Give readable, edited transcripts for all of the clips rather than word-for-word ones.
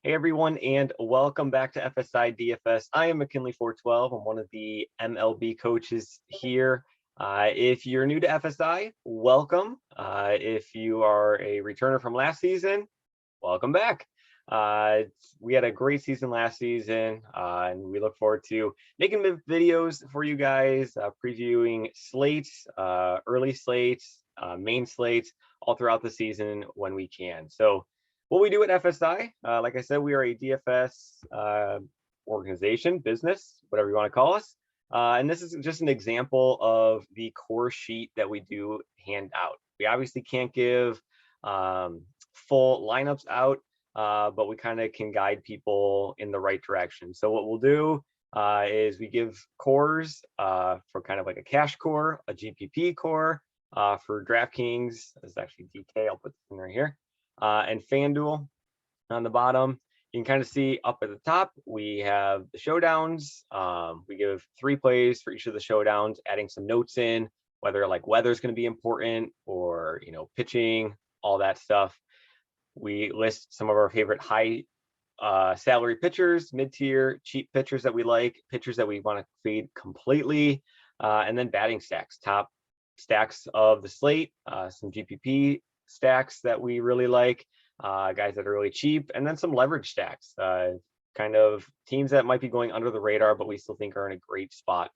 Hey everyone, and welcome back to FSi DFS. I am McKinley412. I'm one of the MLB coaches here. If you're new to FSI, welcome. If you are a returner from last season, welcome back. We had a great season last season, and we look forward to making videos for you guys, previewing slates, early slates, main slates, all throughout the season when we can. So what we do at FSI, like I said, we are a DFS organization, business, whatever you want to call us. And this is just an example of the core sheet that we do hand out. We obviously can't give full lineups out, but we kind of can guide people in the right direction. So what we'll do is we give cores for kind of like a cash core, a GPP core, for DraftKings. This is actually DK. I'll put this in right here. And FanDuel on the bottom. You can kind of see up at the top, we have the showdowns. We give 3 plays for each of the showdowns, adding some notes in, whether like weather is going to be important or, pitching, all that stuff. We list some of our favorite high salary pitchers, mid-tier, cheap pitchers that we like, pitchers that we want to fade completely, and then batting stacks, top stacks of the slate, some GPP stacks that we really like, guys that are really cheap, and then some leverage stacks, kind of teams that might be going under the radar, but we still think are in a great spot.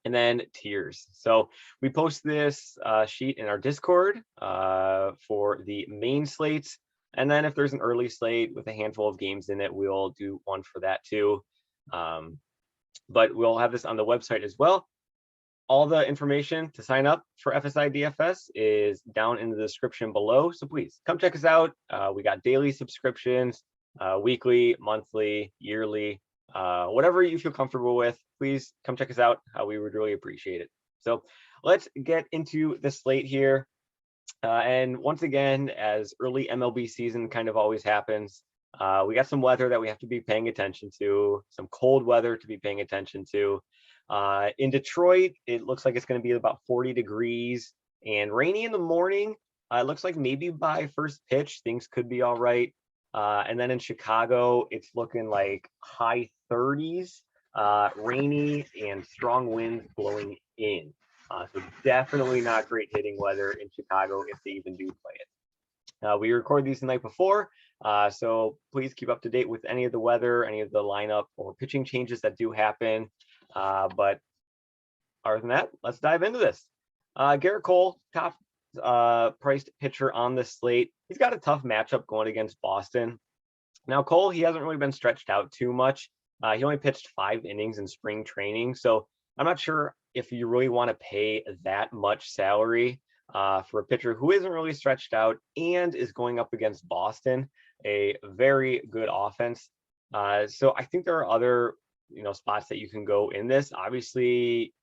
And then tiers. So we post this sheet in our Discord for the main slates. And then if there's an early slate with a handful of games in it, we'll do one for that too. But we'll have this on the website as well. All the information to sign up for FSi DFS is down in the description below. So please come check us out. We got daily subscriptions, weekly, monthly, yearly, whatever you feel comfortable with. Please come check us out. We would really appreciate it. So let's get into the slate here. And once again, as early MLB season kind of always happens, we got some weather that we have to be paying attention to, some cold weather to be paying attention to. In Detroit, it looks like it's going to be about 40 degrees and rainy in the morning. It looks like maybe by first pitch, things could be all right. And then in Chicago, it's looking like high 30s, rainy and strong winds blowing in. So definitely not great hitting weather in Chicago if they even do play it. We record these the night before, so please keep up to date with any of the weather, any of the lineup or pitching changes that do happen. But other than that, let's dive into this. Garrett Cole, top priced pitcher on the slate. He's got a tough matchup going against Boston. Now, Cole, he hasn't really been stretched out too much. He only pitched 5 innings in spring training, so I'm not sure if you really want to pay that much salary for a pitcher who isn't really stretched out and is going up against Boston, a very good offense. So I think there are other spots that you can go in this. Obviously,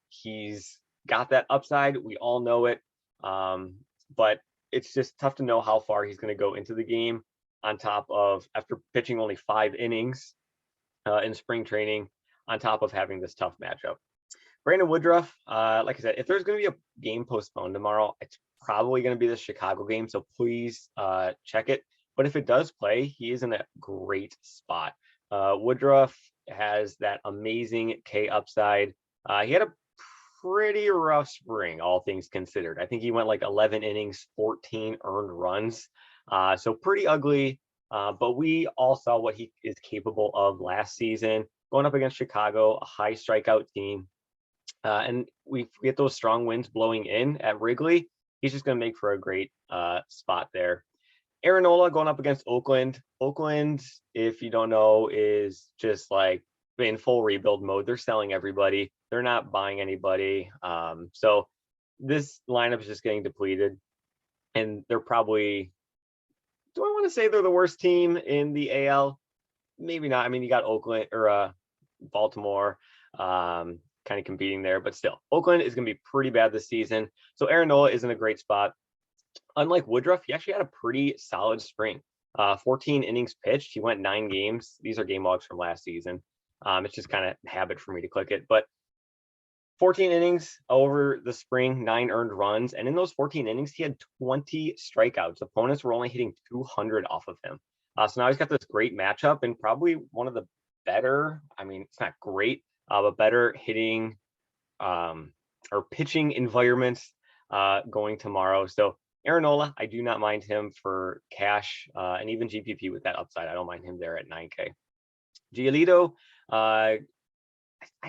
he's got that upside. We all know it. But it's just tough to know how far he's going to go into the game on top of after pitching only 5 innings in spring training, on top of having this tough matchup. Brandon Woodruff, like I said, if there's going to be a game postponed tomorrow, it's probably going to be the Chicago game. So please check it. But if it does play, he is in a great spot. Woodruff has that amazing K upside. He had a pretty rough spring, all things considered. I think he went like 11 innings, 14 earned runs. So pretty ugly. But we all saw what he is capable of last season, going up against Chicago, a high strikeout team. And we get those strong winds blowing in at Wrigley. He's just going to make for a great spot there. Aaron Nola going up against Oakland. Oakland, if you don't know, is just like in full rebuild mode. They're selling everybody. They're not buying anybody. So this lineup is just getting depleted. And they're probably, do I want to say they're the worst team in the AL? Maybe not. I mean, you got Oakland or Baltimore kind of competing there, but still, Oakland is going to be pretty bad this season. So Aaron Nola is in a great spot. Unlike Woodruff, he actually had a pretty solid spring. 14 innings pitched. He went 9 games. These are game logs from last season. It's just kind of habit for me to click it. But 14 innings over the spring, 9 earned runs. And in those 14 innings, he had 20 strikeouts. Opponents were only hitting 200 off of him. So now he's got this great matchup and probably one of the better, I mean, it's not great, but better hitting or pitching environments going tomorrow. So Aaron Nola, I do not mind him for cash and even GPP with that upside. I don't mind him there at 9K. Giolito, I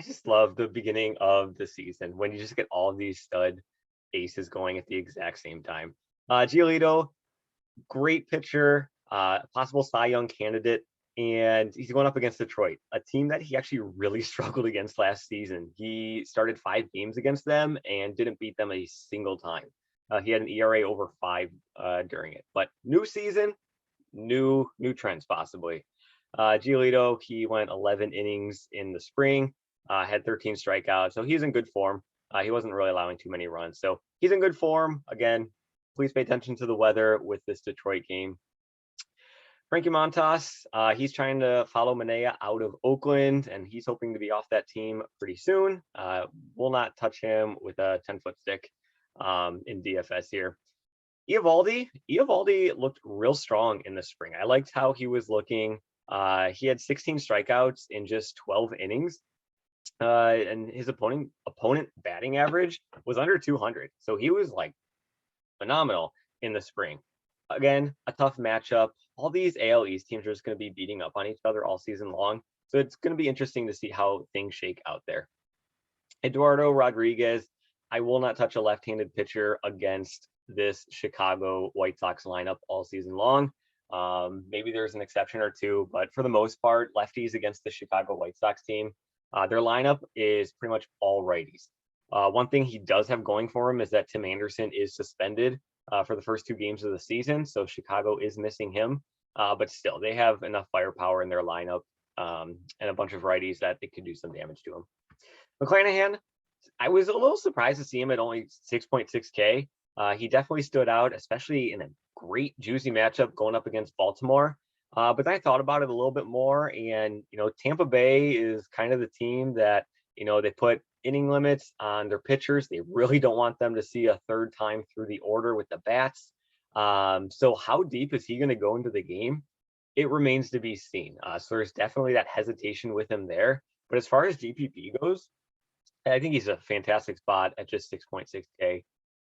just love the beginning of the season when you just get all of these stud aces going at the exact same time. Giolito, great pitcher, possible Cy Young candidate, and he's going up against Detroit, a team that he actually really struggled against last season. He started 5 games against them and didn't beat them a single time. He had an ERA over 5 during it. But new season, new trends possibly. Giolito, he went 11 innings in the spring, had 13 strikeouts, so he's in good form. He wasn't really allowing too many runs, so he's in good form. Again, please pay attention to the weather with this Detroit game. Frankie Montas, he's trying to follow Manaea out of Oakland, and he's hoping to be off that team pretty soon. Will not touch him with a 10-foot stick in DFS here. Eovaldi looked real strong in the spring. I liked how he was looking. He had 16 strikeouts in just 12 innings. And his opponent batting average was under 200. So he was like phenomenal in the spring. Again, a tough matchup. All these AL East teams are just going to be beating up on each other all season long. So it's going to be interesting to see how things shake out there. Eduardo Rodriguez, I will not touch a left-handed pitcher against this Chicago White Sox lineup all season long. Maybe there's an exception or two, but for the most part, lefties against the Chicago White Sox team, their lineup is pretty much all righties. One thing he does have going for him is that Tim Anderson is suspended for the first 2 games of the season, so Chicago is missing him. But still, they have enough firepower in their lineup and a bunch of righties that they could do some damage to him. McClanahan, I was a little surprised to see him at only 6.6K. He definitely stood out, especially in a great juicy matchup going up against Baltimore. But then I thought about it a little bit more, and Tampa Bay is kind of the team that they put inning limits on their pitchers. They really don't want them to see a third time through the order with the bats. So how deep is he going to go into the game? It remains to be seen. So there's definitely that hesitation with him there. But as far as GPP goes, I think he's a fantastic spot at just 6.6K.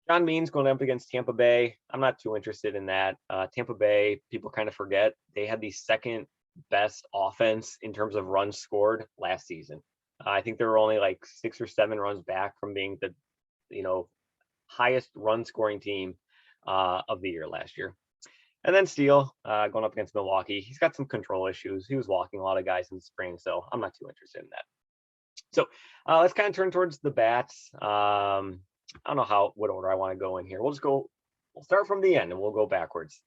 John Means going up against Tampa Bay. I'm not too interested in that. Tampa Bay, people kind of forget, they had the second best offense in terms of runs scored last season. I think they were only like 6 or 7 runs back from being the, highest run scoring team of the year last year. And then Steele going up against Milwaukee. He's got some control issues. He was walking a lot of guys in the spring, so I'm not too interested in that. So let's kind of turn towards the bats. I don't know what order I want to go in here. We'll start from the end and we'll go backwards.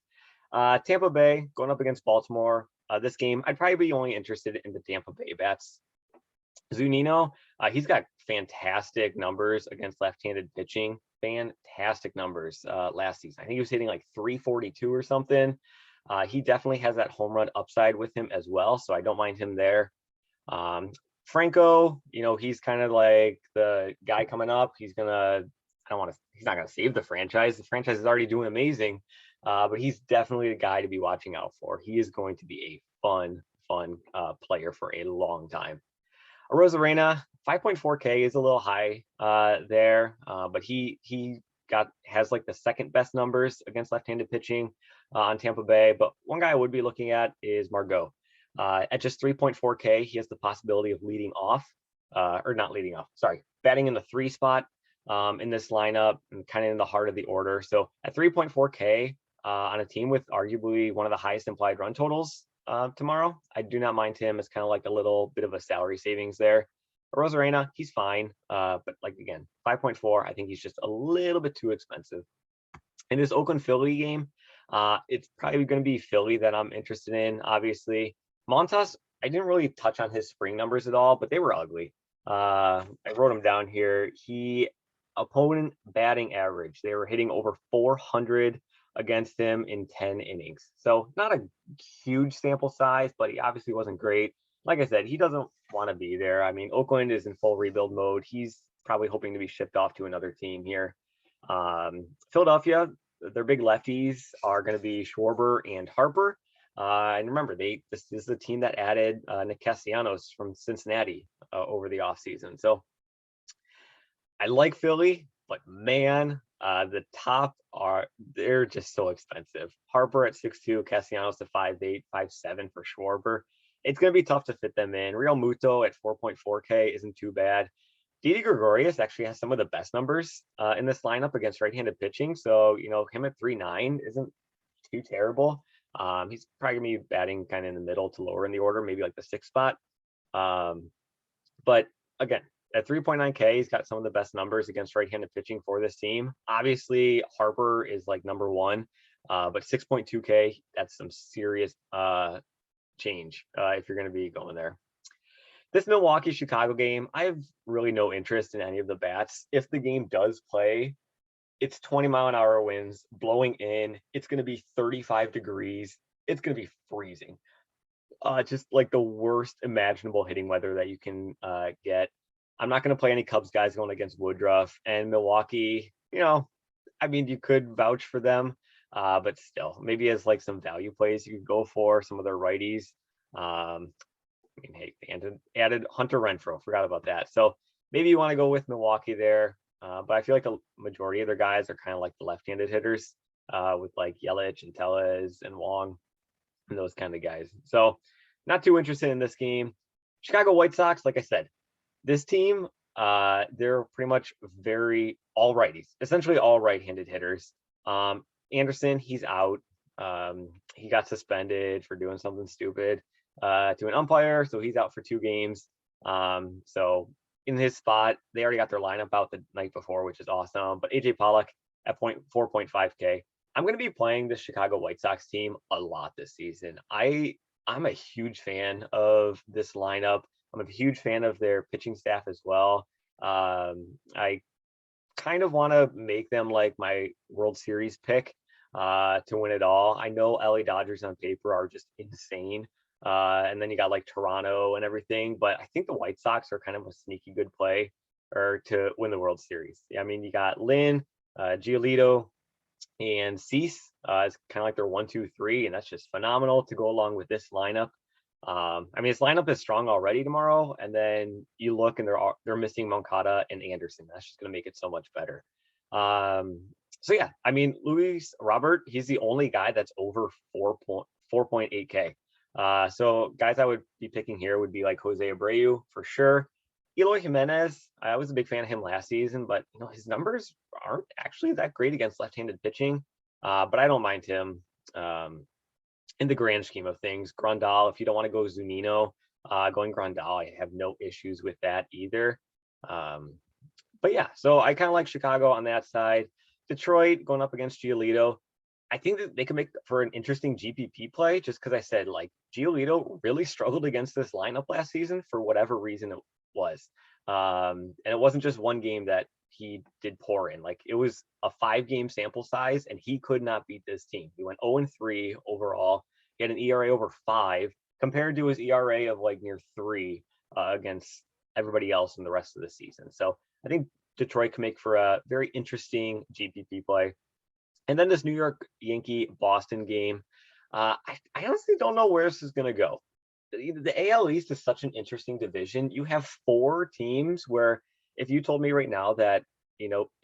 Tampa Bay going up against Baltimore. This game, I'd probably be only interested in the Tampa Bay bats. Zunino, he's got fantastic numbers against left-handed pitching. Fantastic numbers last season. I think he was hitting like 342 or something. He definitely has that home run upside with him as well, so I don't mind him there. Franco, he's kind of like the guy coming up. He's not gonna save the franchise. The franchise is already doing amazing, but he's definitely the guy to be watching out for. He is going to be a fun player for a long time. Arozarena, 5.4K is a little high there, but he has like the second best numbers against left-handed pitching on Tampa Bay. But one guy I would be looking at is Margot. At just 3.4K, he has the possibility of batting in the 3 spot in this lineup and kind of in the heart of the order. So at 3.4K on a team with arguably one of the highest implied run totals tomorrow, I do not mind him as kind of like a little bit of a salary savings there. Arozarena, he's fine, but like again, 5.4, I think he's just a little bit too expensive. In this Oakland Philly game, it's probably going to be Philly that I'm interested in, obviously. Montas, I didn't really touch on his spring numbers at all, but they were ugly. I wrote them down here. Opponent batting average, they were hitting over 400 against him in 10 innings. So not a huge sample size, but he obviously wasn't great. Like I said, he doesn't want to be there. I mean, Oakland is in full rebuild mode. He's probably hoping to be shipped off to another team here. Philadelphia, their big lefties are going to be Schwarber and Harper. And remember, this is the team that added Nick Castellanos from Cincinnati over the offseason. So I like Philly, but man, the top they're just so expensive. Harper at 6'2", Castellanos to 5'8", 5'7" for Schwarber. It's going to be tough to fit them in. Real Muto at 4.4K isn't too bad. Didi Gregorius actually has some of the best numbers in this lineup against right-handed pitching. So, him at 3.9 isn't too terrible. He's probably going to be batting kind of in the middle to lower in the order, maybe like the sixth spot. But again, at 3.9K, he's got some of the best numbers against right-handed pitching for this team. Obviously, Harper is like number one, but 6.2K, that's some serious change if you're going to be going there. This Milwaukee-Chicago game, I have really no interest in any of the bats. If the game does play, it's 20-mile-an-hour winds blowing in. It's going to be 35 degrees. It's going to be freezing. Just like the worst imaginable hitting weather that you can get. I'm not going to play any Cubs guys going against Woodruff. And Milwaukee, you could vouch for them, but still, maybe as like some value plays you could go for some of their righties. Hey, they added Hunter Renfroe. Forgot about that. So maybe you want to go with Milwaukee there. But I feel like the majority of their guys are kind of like the left-handed hitters with like Yelich and Tellez and Wong and those kind of guys. So not too interested in this game. Chicago White Sox, like I said, this team, they're pretty much all righties, essentially all right-handed hitters. Anderson, he's out. He got suspended for doing something stupid to an umpire, so he's out for 2 games. So in his spot, they already got their lineup out the night before, which is awesome. But AJ Pollock at 4.5K. I'm going to be playing the Chicago White Sox team a lot this season. I'm a huge fan of this lineup. I'm a huge fan of their pitching staff as well. I kind of want to make them like my World Series pick to win it all. I know LA Dodgers on paper are just insane. And then you got like Toronto and everything, but I think the White Sox are kind of a sneaky good play or to win the World Series. You got Lynn, Giolito, and Cease is kind of like their 1, 2, 3, and that's just phenomenal to go along with this lineup. This lineup is strong already tomorrow, and then you look and they're missing Moncada and Anderson. That's just going to make it so much better. Luis Robert, he's the only guy that's over 4.8K. So guys I would be picking here would be like Jose Abreu for sure. Eloy Jimenez, I was a big fan of him last season, but his numbers aren't actually that great against left-handed pitching. But I don't mind him in the grand scheme of things. Grandal, if you don't want to go Zunino, going Grandal, I have no issues with that either. But yeah, so I kind of like Chicago on that side. Detroit going up against Giolito. I think that they can make for an interesting GPP play just because I said like Giolito really struggled against this lineup last season for whatever reason it was. And it wasn't just one game that he did poor in. Like it was a 5-game sample size and he could not beat this team. He went 0-3 overall. He had an ERA over 5 compared to his ERA of like near 3 against everybody else in the rest of the season. So I think Detroit can make for a very interesting GPP play. And then this New York Yankee Boston game, I honestly don't know where this is going to go. The AL East is such an interesting division. You have 4 teams where if you told me right now that,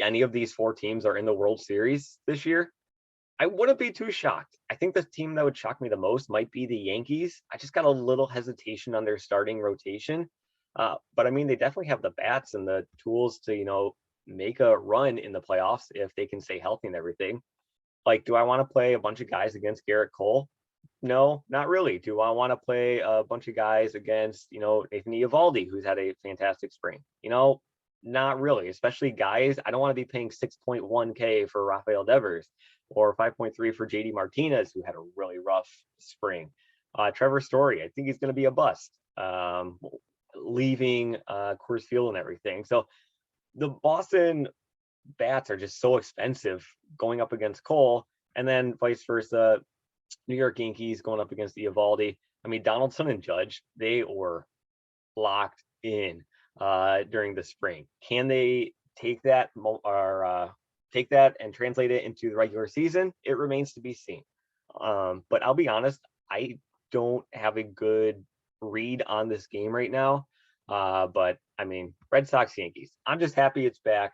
any of these 4 teams are in the World Series this year, I wouldn't be too shocked. I think the team that would shock me the most might be the Yankees. I just got a little hesitation on their starting rotation. But they definitely have the bats and the tools to, make a run in the playoffs if they can stay healthy and everything. Like, do I want to play a bunch of guys against Garrett Cole? No, not really. Do I want to play a bunch of guys against, Nathan Eovaldi, who's had a fantastic spring? Not really, especially guys. I don't want to be paying 6.1K for Rafael Devers or 5.3 for JD Martinez, who had a really rough spring. Trevor Story, I think he's going to be a bust, leaving Coors Field and everything. So the Boston bats are just so expensive going up against Cole, and then vice versa. New York Yankees going up against Eovaldi. Donaldson and Judge, they were locked in during the spring. Can they take that and translate it into the regular season? It remains to be seen. But I'll be honest, I don't have a good read on this game right now. But I mean, Red Sox, Yankees. I'm just happy it's back.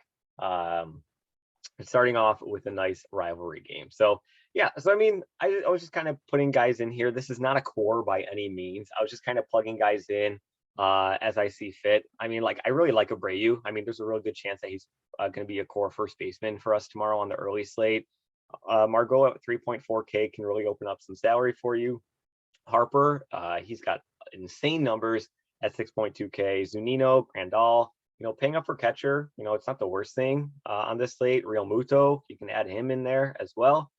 Starting off with a nice rivalry game. So yeah, so I mean, I was just kind of putting guys in here. This is not a core by any means. I was just kind of plugging guys in as I see fit. I mean, like I really like Abreu. I mean, there's a real good chance that he's going to be a core first baseman for us tomorrow on the early slate. Margot at 3.4K can really open up some salary for you. Harper, he's got insane numbers at 6.2K. Zunino, Grandal, paying up for catcher, it's not the worst thing on this slate. Real Muto, you can add him in there as well.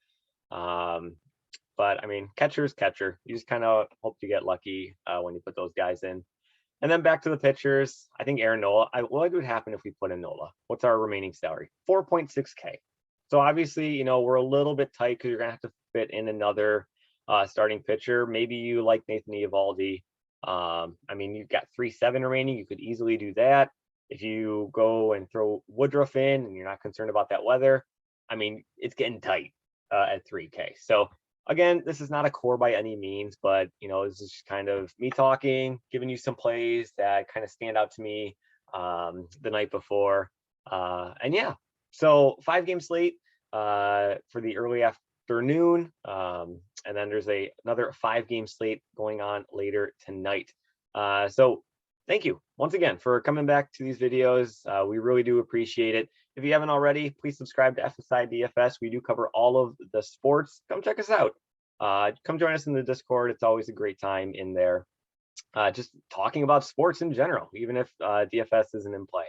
But I mean, catcher's catcher. You just kind of hope to get lucky when you put those guys in. And then back to the pitchers. I think Aaron Nola. What would happen if we put in Nola? What's our remaining salary? 4.6K. So obviously, we're a little bit tight because you're gonna have to fit in another starting pitcher. Maybe you like Nathan Eovaldi. I mean, you've got 3.7 remaining. You could easily do that. If you go and throw Woodruff in and you're not concerned about that weather, I mean, it's getting tight at 3K. So again, this is not a core by any means, but this is just kind of me talking, giving you some plays that kind of stand out to me the night before. And yeah, so 5-game slate for the early afternoon. And then there's another 5-game slate going on later tonight. So thank you once again for coming back to these videos. We really do appreciate it. If you haven't already, please subscribe to FSi DFS. We do cover all of the sports. Come check us out. Come join us in the Discord. It's always a great time in there. Just talking about sports in general, even if DFS isn't in play.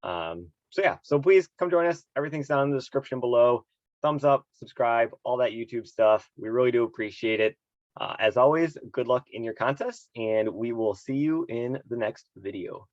So yeah, so please come join us. Everything's down in the description below. Thumbs up, subscribe, all that YouTube stuff. We really do appreciate it. As always, good luck in your contests, and we will see you in the next video.